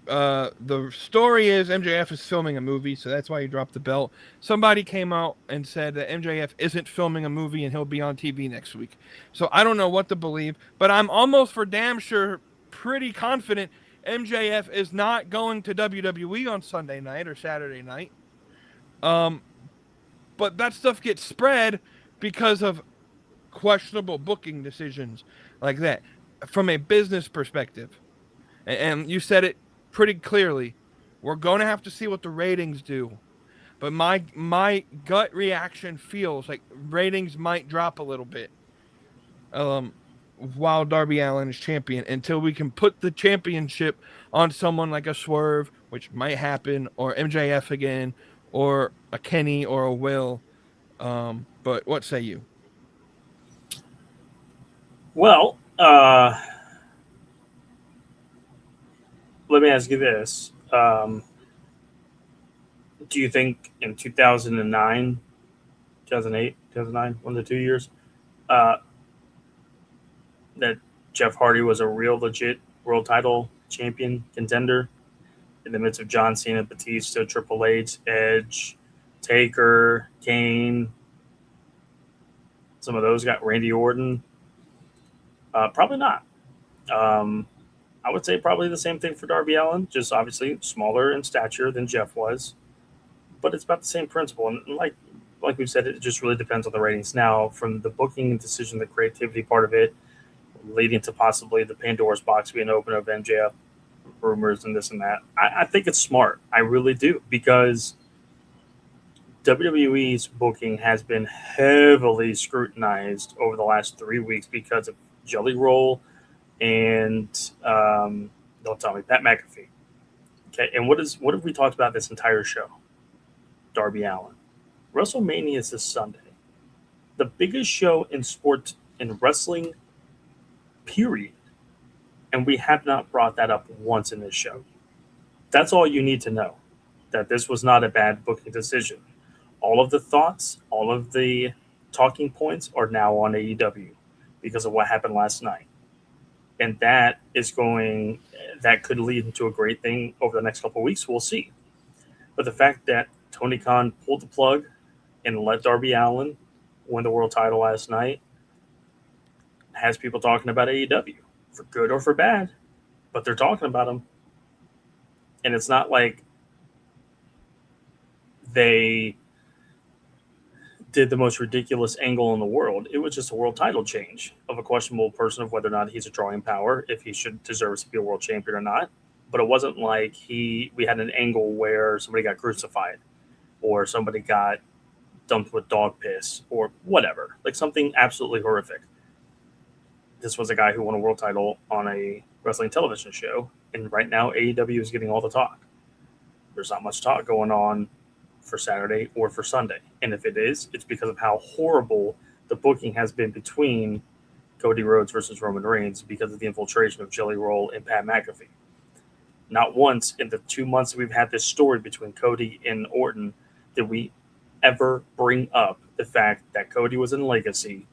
the story is MJF is filming a movie, so that's why he dropped the belt. Somebody came out and said that MJF isn't filming a movie and he'll be on TV next week. So I don't know what to believe, but I'm almost for damn sure pretty confident MJF is not going to WWE on Sunday night or Saturday night. But that stuff gets spread because of questionable booking decisions like that from a business perspective. And you said it pretty clearly. We're going to have to see what the ratings do. But my gut reaction feels like ratings might drop a little bit while Darby Allin is champion until we can put the championship on someone like a Swerve, which might happen, or MJF again, or a Kenny or a Will. But what say you? Well, let me ask you this. Do you think in 2009, 2008, 2009, one of the 2 years, that Jeff Hardy was a real legit world title champion contender? in the midst of John Cena, Batista, Triple H, Edge, Taker, Kane. Some of those got Randy Orton. Probably not. Um, I would say probably the same thing for Darby Allin, just obviously smaller in stature than Jeff was, but it's about the same principle. And like we said, it just really depends on the ratings. Now, from the booking decision, the creativity part of it, leading to possibly the Pandora's box being open of MJF rumors and this and that, I think it's smart. I really do, because WWE's booking has been heavily scrutinized over the last 3 weeks because of Jelly Roll and don't tell me, Pat McAfee. Okay, and what have we talked about this entire show? Darby Allin. WrestleMania is this Sunday. The biggest show in sport, in wrestling, period. And we have not brought that up once in this show. That's all you need to know. That this was not a bad booking decision. All of the thoughts, all of the talking points are now on AEW because of what happened last night. And that could lead into a great thing over the next couple of weeks. We'll see. But the fact that Tony Khan pulled the plug and let Darby Allin win the world title last night has people talking about AEW, for good or for bad, but they're talking about him. And it's not like they did the most ridiculous angle in the world. It was just a world title change of a questionable person of whether or not he's a drawing power, if he should deserve to be a world champion or not. But it wasn't like we had an angle where somebody got crucified or somebody got dumped with dog piss or whatever, like something absolutely horrific. This was a guy who won a world title on a wrestling television show, and right now AEW is getting all the talk. There's not much talk going on for Saturday or for Sunday, and if it is, it's because of how horrible the booking has been between Cody Rhodes versus Roman Reigns because of the infiltration of Jelly Roll and Pat McAfee. Not once in the 2 months that we've had this story between Cody and Orton did we ever bring up the fact that Cody was in Legacy,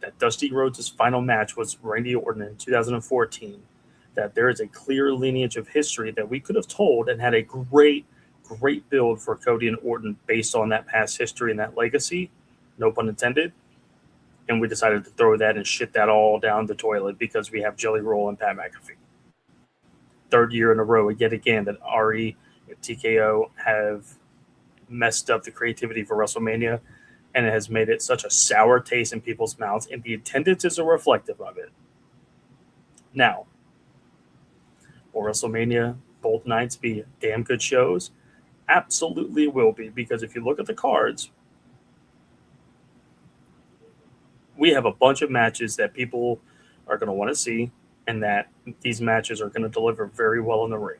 that Dusty Rhodes' final match was Randy Orton in 2014, that there is a clear lineage of history that we could have told and had a great build for Cody and Orton based on that past history and that legacy, no pun intended. And we decided to throw that and shit that all down the toilet because we have Jelly Roll and Pat McAfee. Third year in a row, yet again, that RE and TKO have messed up the creativity for WrestleMania, and it has made it such a sour taste in people's mouths, and the attendance is a reflective of it. Now, will WrestleMania both nights be damn good shows? Absolutely will be, because if you look at the cards, we have a bunch of matches that people are going to want to see, and that these matches are going to deliver very well in the ring.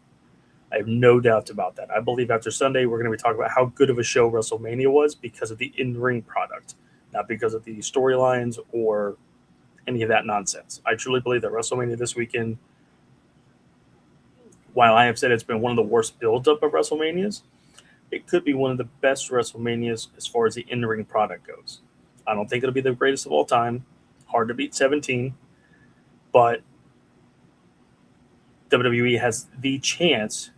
I have no doubt about that. I believe after Sunday, we're going to be talking about how good of a show WrestleMania was because of the in-ring product, not because of the storylines or any of that nonsense. I truly believe that WrestleMania this weekend, while I have said it's been one of the worst build-up of WrestleManias, it could be one of the best WrestleManias as far as the in-ring product goes. I don't think it'll be the greatest of all time. Hard to beat 17. But WWE has the chance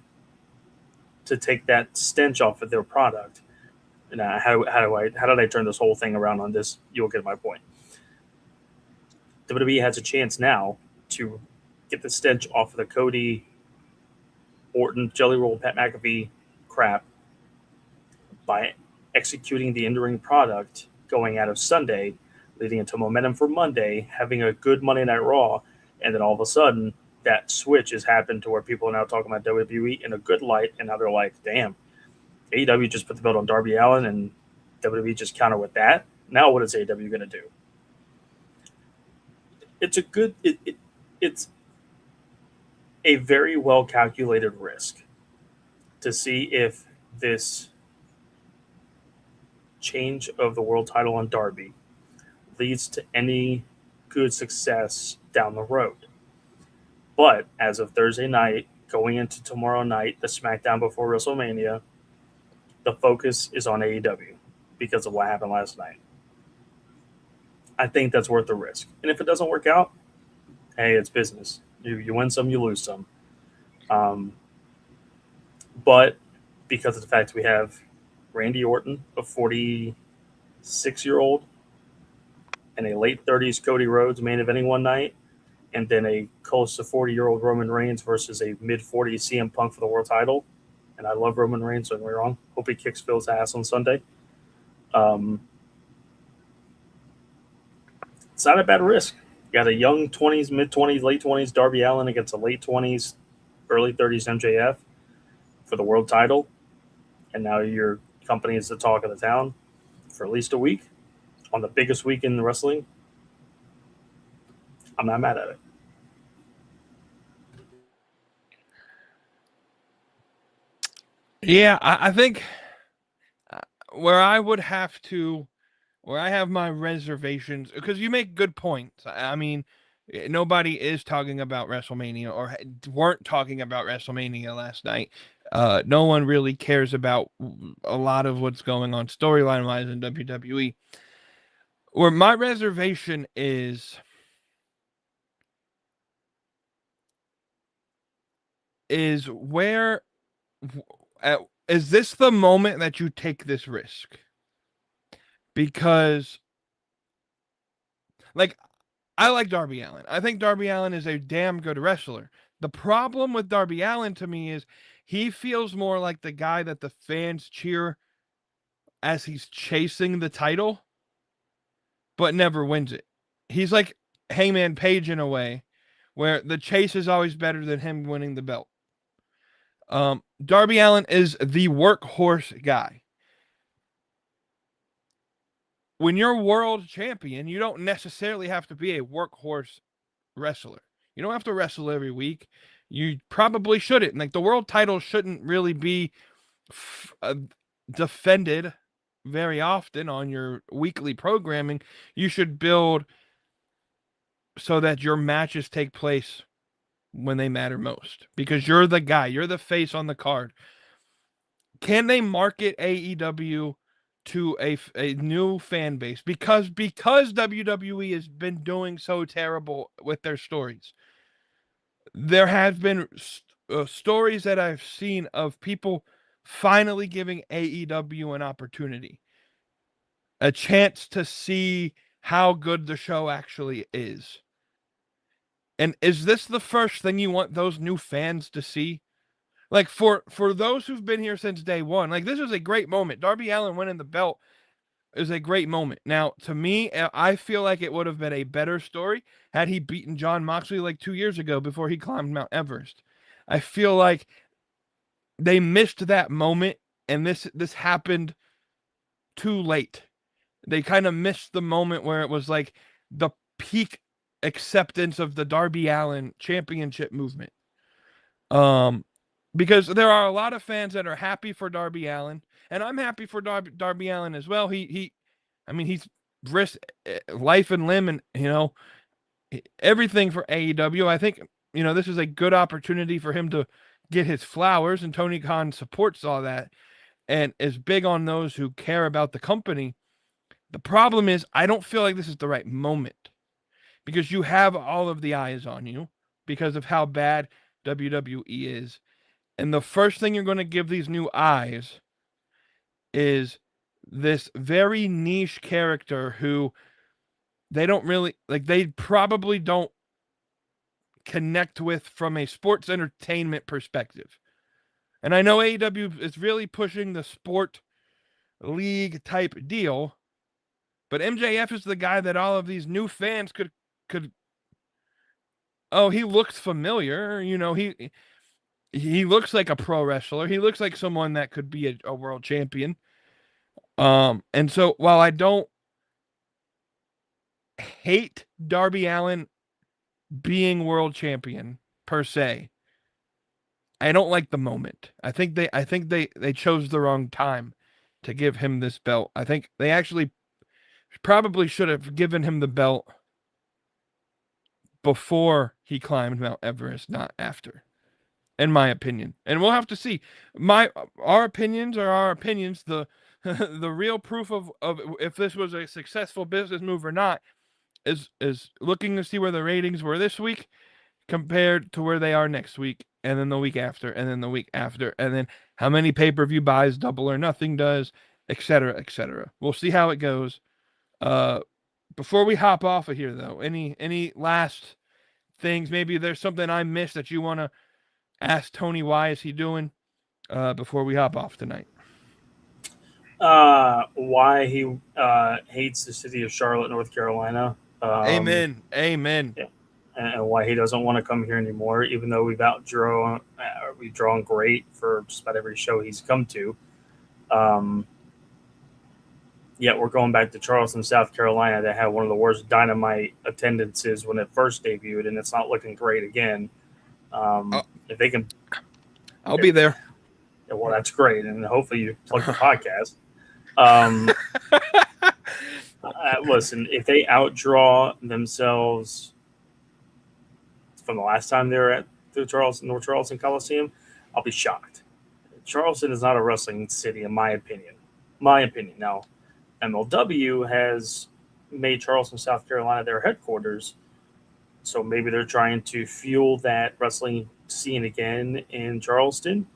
to take that stench off of their product. And how did I turn this whole thing around on this? You'll get my point. WWE has a chance now to get the stench off of the Cody, Orton, Jelly Roll, Pat McAfee crap by executing the in-ring product going out of Sunday, leading into momentum for Monday, having a good Monday Night Raw, and then all of a sudden that switch has happened to where people are now talking about WWE in a good light, and now they're like, damn, AEW just put the belt on Darby Allin, and WWE just counter with that. Now what is AEW going to do? It's it's a very well calculated risk to see if this change of the world title on Darby leads to any good success down the road. But as of Thursday night, going into tomorrow night, the SmackDown before WrestleMania, the focus is on AEW because of what happened last night. I think that's worth the risk. And if it doesn't work out, hey, it's business. You win some, you lose some. But because of the fact we have Randy Orton, a 46-year-old, and a late 30s Cody Rhodes main eventing one night, and then a close to 40-year-old Roman Reigns versus a mid 40s CM Punk for the world title. And I love Roman Reigns, don't get me wrong. Hope he kicks Phil's ass on Sunday. Um, it's not a bad risk. You got a young 20s, mid 20s, late 20s Darby Allin against a late 20s, early 30s MJF for the world title. And now your company is the talk of the town for at least a week on the biggest week in wrestling. I'm not mad at it. Yeah, I think where I would have to, where I have my reservations, because you make good points. I mean, nobody is talking about WrestleMania or weren't talking about WrestleMania last night. No one really cares about a lot of what's going on storyline wise in WWE. Where my reservation is where is this the moment that you take this risk? Because like I like Darby Allin. I think Darby Allin is a damn good wrestler. The problem with Darby Allin to me is he feels more like the guy that the fans cheer as he's chasing the title, but never wins it. He's like Hangman Page in a way, where the chase is always better than him winning the belt. Darby Allin is the workhorse guy. When you're world champion, you don't necessarily have to be a workhorse wrestler. You don't have to wrestle every week. You probably shouldn't. Like the world title shouldn't really be defended very often on your weekly programming. You should build so that your matches take place when they matter most because you're the guy, you're the face on the card. Can they market AEW to a new fan base because WWE has been doing so terrible with their stories? There have been stories that I've seen of people finally giving AEW an opportunity, a chance to see how good the show actually is. And is this the first thing you want those new fans to see? Like for those who've been here since day one, like this is a great moment. Darby Allin winning the belt is a great moment. Now, to me, I feel like it would have been a better story had he beaten Jon Moxley like 2 years ago before he climbed Mount Everest. I feel like they missed that moment, and this happened too late. They kind of missed the moment where it was like the peak acceptance of the Darby Allin championship movement. Because there are a lot of fans that are happy for Darby Allin, and I'm happy for Darby Allin as well. I mean, he's risked life and limb, and everything for AEW. I think this is a good opportunity for him to get his flowers, and Tony Khan supports all that and is big on those who care about the company. The problem is, I don't feel like this is the right moment because you have all of the eyes on you because of how bad WWE is. And the first thing you're going to give these new eyes is this very niche character who they don't really like, they probably don't connect with from a sports entertainment perspective. And I know AEW is really pushing the sport league type deal, but MJF is the guy that all of these new fans could oh, he looks familiar, he looks like a pro wrestler. He looks like someone that could be a world champion. And so while I don't hate Darby Allin being world champion per se, I don't like the moment. I think they chose the wrong time to give him this belt. I think they actually probably should have given him the belt before he climbed Mount Everest, not after, in my opinion. And we'll have to see. Our opinions are our opinions. The the real proof of if this was a successful business move or not is looking to see where the ratings were this week compared to where they are next week, and then the week after, and then the week after, and then how many pay-per-view buys Double or Nothing does, etc., etc. We'll see how it goes. Before we hop off of here, though, any last things? Maybe there's something I missed that you want to ask Tony. Why is he doing? Before we hop off tonight. Why he hates the city of Charlotte, North Carolina. Amen. Yeah, and why he doesn't want to come here anymore, even though we've drawn great for just about every show he's come to. Yet we're going back to Charleston, South Carolina, that had one of the worst Dynamite attendances when it first debuted, and it's not looking great again. If they can, I'll be there. Yeah, well, that's great, and hopefully you plug the podcast. Listen, if they outdraw themselves from the last time they were at the North Charleston Coliseum, I'll be shocked. Charleston is not a wrestling city, in my opinion. Now, MLW has made Charleston, South Carolina their headquarters, so maybe they're trying to fuel that wrestling scene again in Charleston.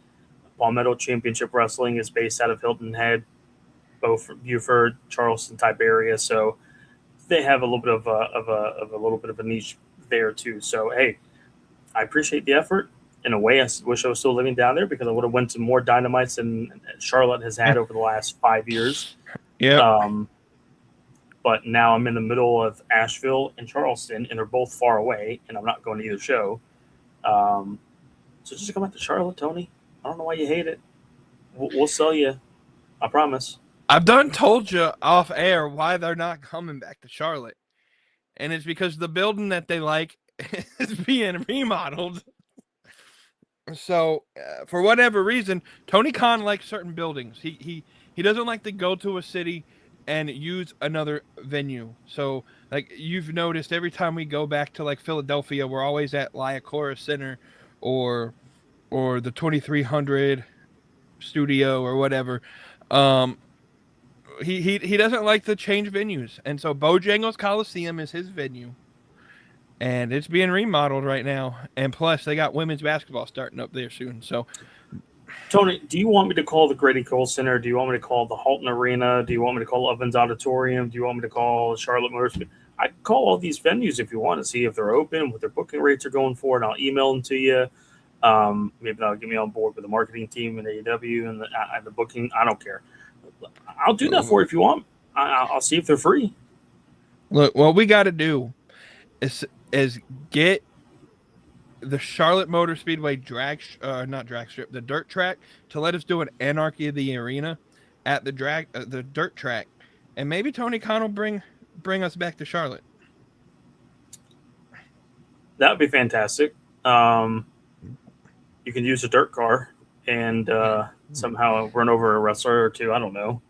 Palmetto Championship Wrestling is based out of Hilton Head, both Beaufort, Charleston type area, so they have a little bit of a niche there too. So hey, I appreciate the effort. In a way, I wish I was still living down there because I would have went to more Dynamites than Charlotte has had over the last 5 years. Yeah. But now I'm in the middle of Asheville and Charleston, and they're both far away, and I'm not going to either show. So just come out to Charlotte, Tony. I don't know why you hate it. We'll sell you. I promise. I've done told you off air why they're not coming back to Charlotte. And it's because the building that they like is being remodeled. So, for whatever reason, Tony Khan likes certain buildings. He doesn't like to go to a city and use another venue. So, like you've noticed, every time we go back to like Philadelphia, we're always at Liacouras Center or the 2300 studio or whatever. He doesn't like to change venues, and so Bojangles Coliseum is his venue. And it's being remodeled right now. And plus, they got women's basketball starting up there soon. So, Tony, do you want me to call the Grady Cole Center? Do you want me to call the Halton Arena? Do you want me to call Ovens Auditorium? Do you want me to call Charlotte Motors? I can call all these venues if you want to see if they're open, what their booking rates are going for, and I'll email them to you. Maybe that'll get me on board with the marketing team in AEW and the booking. I don't care. I'll do that for you if you want. I'll see if they're free. Look, what we got to do is get the Charlotte Motor Speedway the dirt track to let us do an Anarchy of the Arena at the dirt track, and maybe Tony Khan will bring us back to Charlotte. That would be fantastic. You can use a dirt car and somehow run over a wrestler or two. I don't know.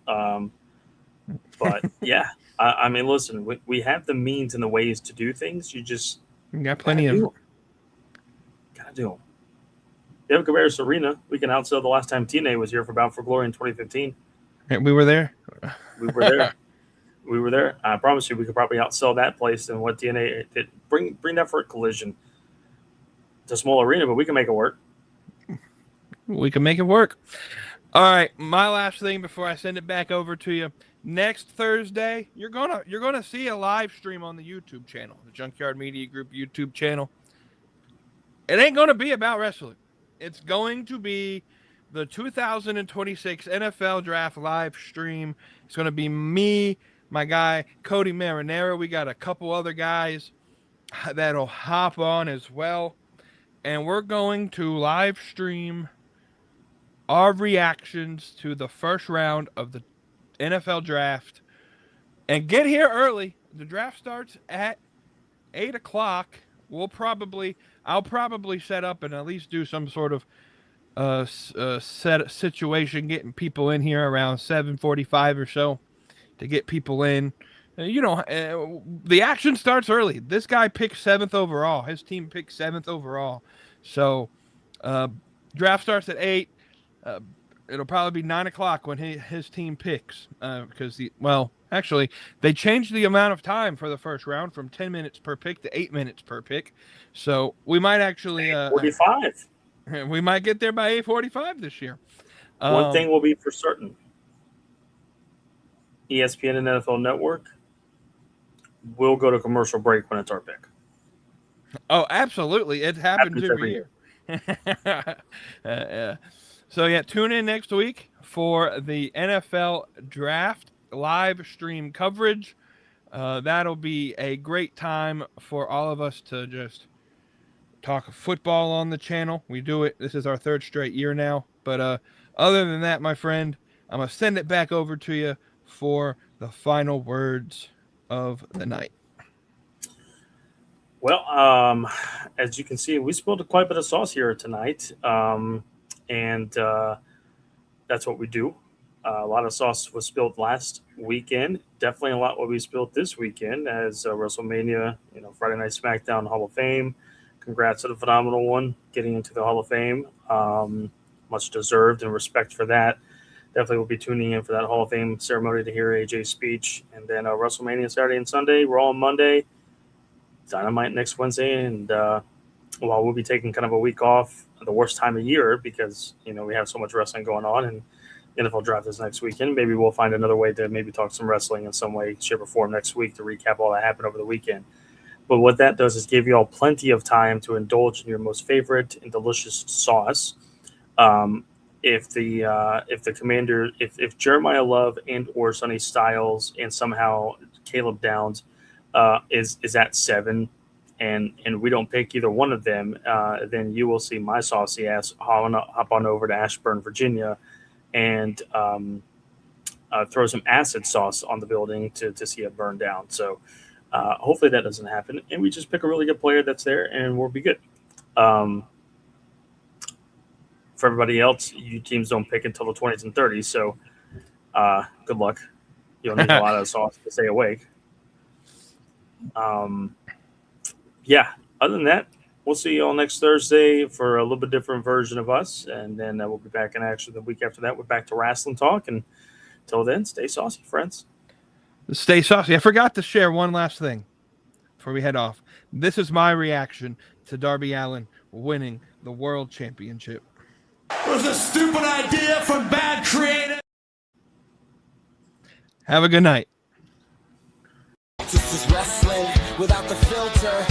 But yeah. I mean, listen, we have the means and the ways to do things. You got plenty of them. Gotta do them. You have Cabarrus Arena. We can outsell the last time TNA was here for Bound for Glory in 2015. And we were there. We were there. I promise you, we could probably outsell that place than what TNA did. Bring that for a Collision. It's a small arena, but we can make it work. We can make it work. All right, my last thing before I send it back over to you. Next Thursday, you're gonna see a live stream on the YouTube channel, the Junkyard Media Group YouTube channel. It ain't gonna be about wrestling. It's going to be the 2026 NFL Draft live stream. It's gonna be me, my guy Cody Marinero. We got a couple other guys that'll hop on as well, and we're going to live stream our reactions to the first round of the NFL Draft. And get here early. The draft starts at 8 o'clock. I'll probably set up and at least do some sort of situation, getting people in here around 7:45 or so to get people in. The action starts early. This guy picked 7th overall. His team picked 7th overall. So draft starts at 8. It'll probably be 9 o'clock when his team picks, because actually they changed the amount of time for the first round from 10 minutes per pick to 8 minutes per pick. So we might actually 45. We might get there by 8:45 this year. One thing will be for certain: ESPN and NFL Network will go to commercial break when it's our pick. Oh, absolutely. It happens every year. So, yeah, tune in next week for the NFL Draft live stream coverage. That'll be a great time for all of us to just talk football on the channel. We do it. This is our third straight year now. But other than that, my friend, I'm going to send it back over to you for the final words of the night. Well, as you can see, we spilled quite a bit of sauce here tonight, and that's what we do. A lot of sauce was spilled last weekend. Definitely a lot will be spilled this weekend as WrestleMania, Friday Night SmackDown Hall of Fame. Congrats to the phenomenal one getting into the Hall of Fame. Much deserved, and respect for that. Definitely will be tuning in for that Hall of Fame ceremony to hear AJ's speech. And then WrestleMania Saturday and Sunday, Raw on Monday, Dynamite next Wednesday. And while we'll be taking kind of a week off, the worst time of year because, we have so much wrestling going on, and NFL Draft is next weekend. Maybe we'll find another way to maybe talk some wrestling in some way, shape, or form next week to recap all that happened over the weekend. But what that does is give you all plenty of time to indulge in your most favorite and delicious sauce. If Jeremiah Love and or Sonny Styles and somehow Caleb Downs is at 7, and we don't pick either one of them, then you will see my saucy ass hop on over to Ashburn, Virginia, and throw some acid sauce on the building to see it burn down. So hopefully that doesn't happen, and we just pick a really good player that's there, and we'll be good. For everybody else, you teams don't pick until the 20s and 30s, so good luck. You'll need a lot of sauce to stay awake. Yeah, other than that, we'll see you all next Thursday for a little bit different version of us, and then we'll be back in action the week after that. We're back to wrestling talk, and until then, stay saucy, friends. Stay saucy. I forgot to share one last thing before we head off. This is my reaction to Darby Allin winning the World Championship. It was a stupid idea from bad creative. Have a good night. This is wrestling without the filter.